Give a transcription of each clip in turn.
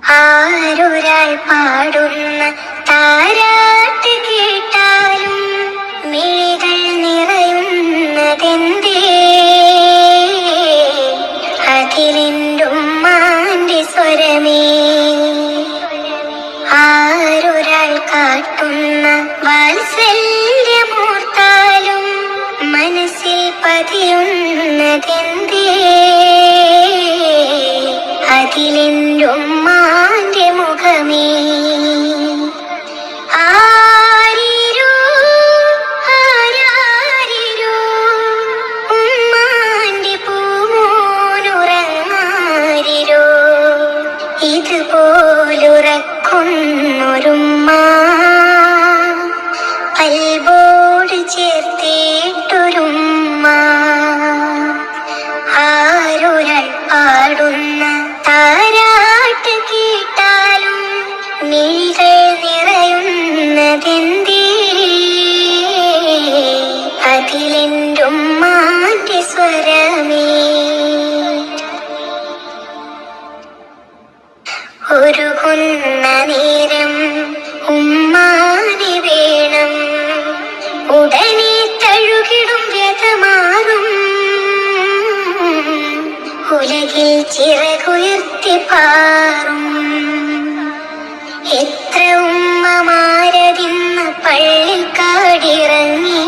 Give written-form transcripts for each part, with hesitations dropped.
ആരൊരാൾ പാടുന്ന താരാട്ട് കേട്ടാലും മിഴികൾ നിറയുന്നതെന്തേ? അതിലെന്റുമ്മാന്റെ സ്വരമേ. ആരൊരാൾ കാട്ടുന്ന വാത്സല്യമോർത്താലും മനസ്സിൽ പതിയുന്നതെന്തേ? അതിലെന്റുമ്മാന്റെ മുഖമേ. ആരിരോ ആരാരിരോ ഉമ്മാന്റെ പൂമോനുറങ്ങാരിരോ. ഇതുപോലുറക്കുന്നൊരുമ്മ കൽബോട് ചേർത്തിട്ടൊരുമ്മ. ആരൊരാൾ പാടുന്ന താരാട്ട് കേട്ടാലും മിഴികൾ നിറയുന്നതെന്തേ? അതിലെന്റുമ്മാന്റെ സ്വരമേ. ഒരുകുന്ന നേരം ഉമ്മാനെ വേണം, ഉടനെ തഴുകിടും വ്യതമാറും. ഉലകിൽ ചിറകുയർത്തി പാറും. എത്ര ഉമ്മമാരതിന്ന് പള്ളിക്കാടിറങ്ങി,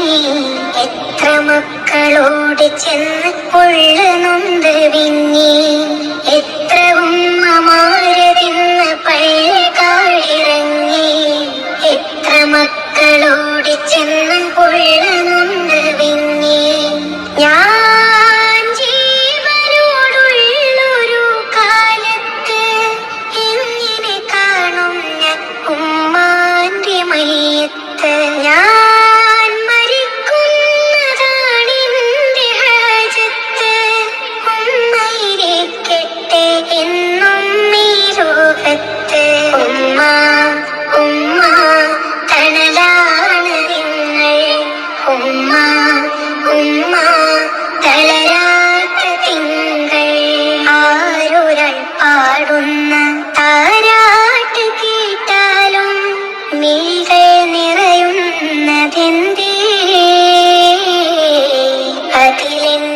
എത്ര മക്കളോട് ചെന്ന് ഉള്ള നൊന്ത് വിങ്ങി. എത്ര ഉമ്മമാരതിന്ന് പള്ളിക്കാടിറങ്ങി, എത്ര മക്കളോട് ചെന്ന് ഉള്ള നൊന്ത് വിങ്ങി. ഞാൻ ജീവനോടുള്ളൊരു കാലത്ത് എങ്ങനെ കാണും ഞാൻ ഉമ്മാന്റെ മയ്യത്ത്? ഞാൻ മരിക്കുന്നതാണെന്റെ ഹാജത്ത്. ഉമ്മയിരിക്കട്ടെ എന്നും ഈ ലോകത്ത്. ഉമ്മ ഉമ്മ തണലാണ് നിങ്ങൾ. ഉമ്മ ഉമ്മ തളരാത്ത തിങ്കൾ. ആരൊരാൾ പാടുന്ന താരാട്ട് കേട്ടാലും മിഴികൾ നിറയുന്നതെന്തേ?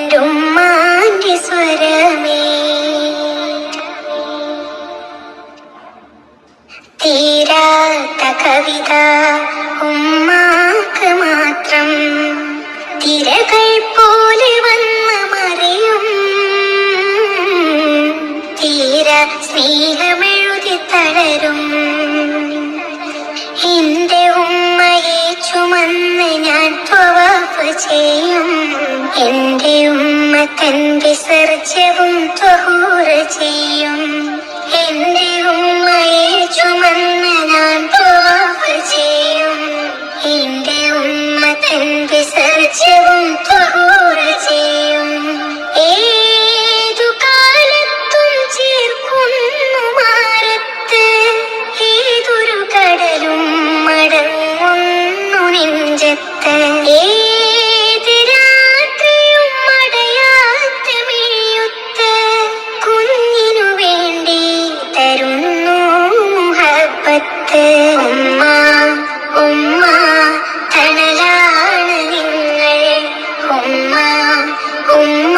അതിലെന്റുമ്മാന്റെ സ്വരമേ. തീരാത്ത കവിത ഉമ്മാക്ക് മാത്രം, തിരകൾ പോലെ വന്ന് മറിയും. തീര സ്നേഹമെഴുതി തളരും. എന്റെ ഉമ്മയെ ചുമന്ന് ഞാൻ ത്വവാഫ് ചെയ്യും. എന്റെ ഉമ്മ തൻ വിസർജ്യവും ത്വഹൂർ ചെയ്യും. എന്റെ ഉമ്മയെ ചുമന്ന് ഞാൻ ത്വവാഫ് ചെയ്യും. എന്റെ ഉമ്മ തൻ വിസർജ്യവും ത്വഹൂർ ചെയ്യും. ഏതു കാലത്തും ചേർക്കുന്നു മാറത്ത്, ഏതൊരു കടലും മടങ്ങുന്നു നെഞ്ചത്ത്. ഏത് രാത്രിയും മടയാത്ത മെയ്യൊത്ത് കുഞ്ഞിനു വേണ്ടി തരുന്നു മുഹബ്ബത്ത്. ഉമ്മ ഉമ്മ തണലാണ് നിങ്ങൾ. ഉമ്മ ഉമ്മ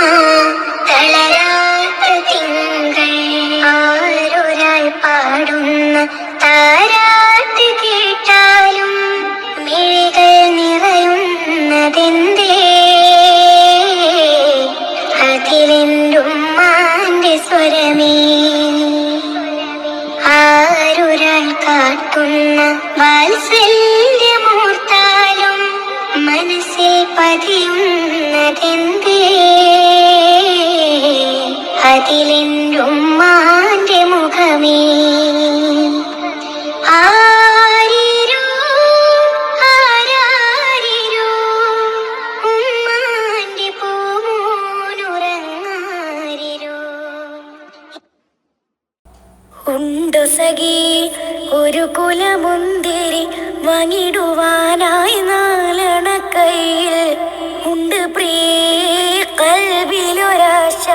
തളരാത്ത തിങ്കൾ. ആരൊരാൾ പാടുന്ന താരാട്ട് കേട്ടാലും മിഴികൾ നിറയുന്നതെന്തേ? അതിലെന്റുമ്മാന്റെ സ്വരമേ. ആരൊരാൾ കാട്ടുന്ന വാത്സല്യമോർത്താലും മനസ്സിൽ പതിയുന്നതെന്തേ? അതിലെന്റുമ്മാന്റെ മുഖമേ. ആരിരോ ആരാരിരോ ഉമ്മാന്റെ പൂമോനുറങ്ങാരിരോ. ഉണ്ടു സഖി ഒരു കുലമുന്തിരി വാങ്ങിടുവാനായി നാലണ കയ്യിൽ. ഉണ്ട് പ്രിയ കൽബിലൊരാശ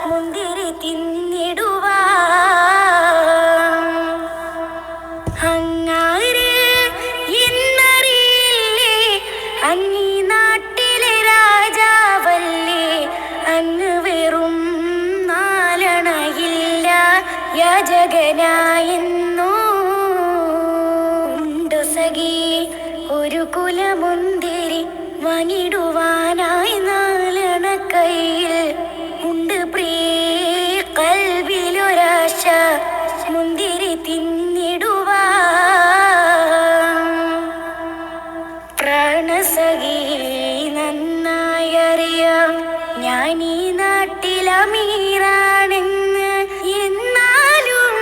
മുന്തിരി തിന്നിടുവാൻ. യാചകനായെന്നോ ഉണ്ടു സഖി ഒരു കുലമുന്തിരി വാങ്ങിടുവാനായി നാലണ കയ്യിൽ ഉണ്ട് പ്രിയ കൽവിലൊരാശ മുന്തിരി തിന്നിടുവാൻ പ്രാണസഖി നന്നായറിയാം ഞാൻ ഈ നാട്ടിലമീറാണെന്ന് എന്നാലും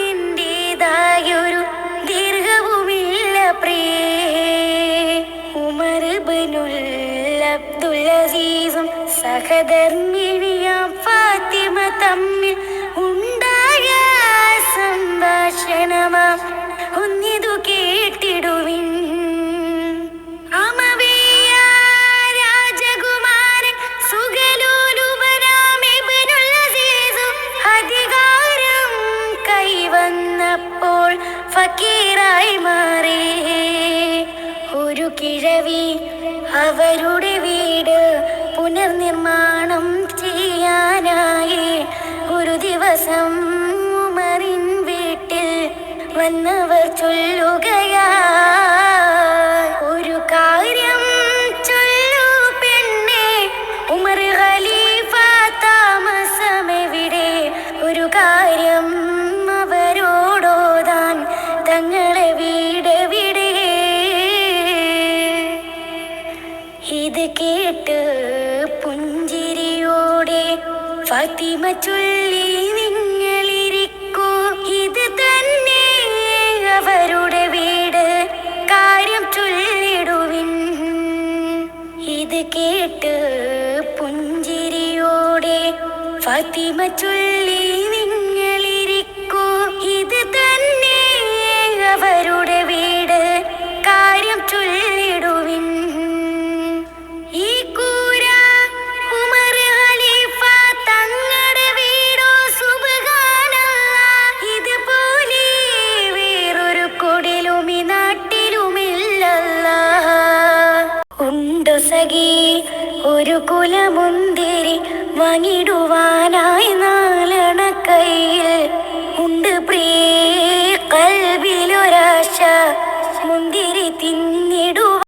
എന്റേതായൊരു ദീർഘവുമില്ല പ്രിയേ ഉമർ ഇബ്നുൽ അബ്ദുൽ അസീസും സഹധർമ്മിണിയാം ഫാത്തിമ തമ്മിൽ ഉണ്ടായ സംഭാഷണമാം ഒന്നിതു കേട്ടിടുവിൻ അമവിയ രാജകുമാരൻ സുഖലോലുപനാം ഇബ്നുൽ അസീസും അധികാരം കൈവന്നപ്പോൾ ഫക്കീറായി മാറി ഒരു കിഴവി അവരുടെ വീട് പുനർനിർമ്മാണം ചെയ്യാനായി ഒരു ദിവസം ഉമറിൻ വീട്ടിൽ വന്നവർ ചൊല്ലുകയാ ഒരു കാര്യം ചൊല്ലു പെണ്ണെ ഉമർ ഖലീഫ താമസമെവിടെ ഒരു കാര്യം അവരോടോതാൻ തങ്ങളെ വീടെവിടെ ഇത് കേട്ട് പുഞ്ചിരിയോടെ ഫാത്തിമ ചൊല്ലി നിങ്ങളിരിക്കൂ ഇത് തന്നെ അവരുടെ വീട് കാര്യം ചൊല്ലിടുവിൻ ഇത് കേട്ട് പുഞ്ചിരിയോടെ ഫാത്തിമ ചൊല്ലി നിങ്ങളിരിക്കൂ ഇത് തന്നെ അവരുടെ വീട് കാര്യം ചൊല്ലിടുവിൻ ഈ കൂര ഉമർ ഖലീഫ തങ്ങളുടെ വീടോ സുബ്ഹാനല്ലാഹ് ഇതുപോലെ വേറൊരു കൊടിലും ഈ നാട്ടിലുമില്ലല്ലാ ഉണ്ടു സഖി ഒരു കുലമുന്തിരി വാങ്ങിടുവാനായി നാലണ കയ്യിൽ ഉണ്ട് പ്രിയ കൽവിലൊരാശ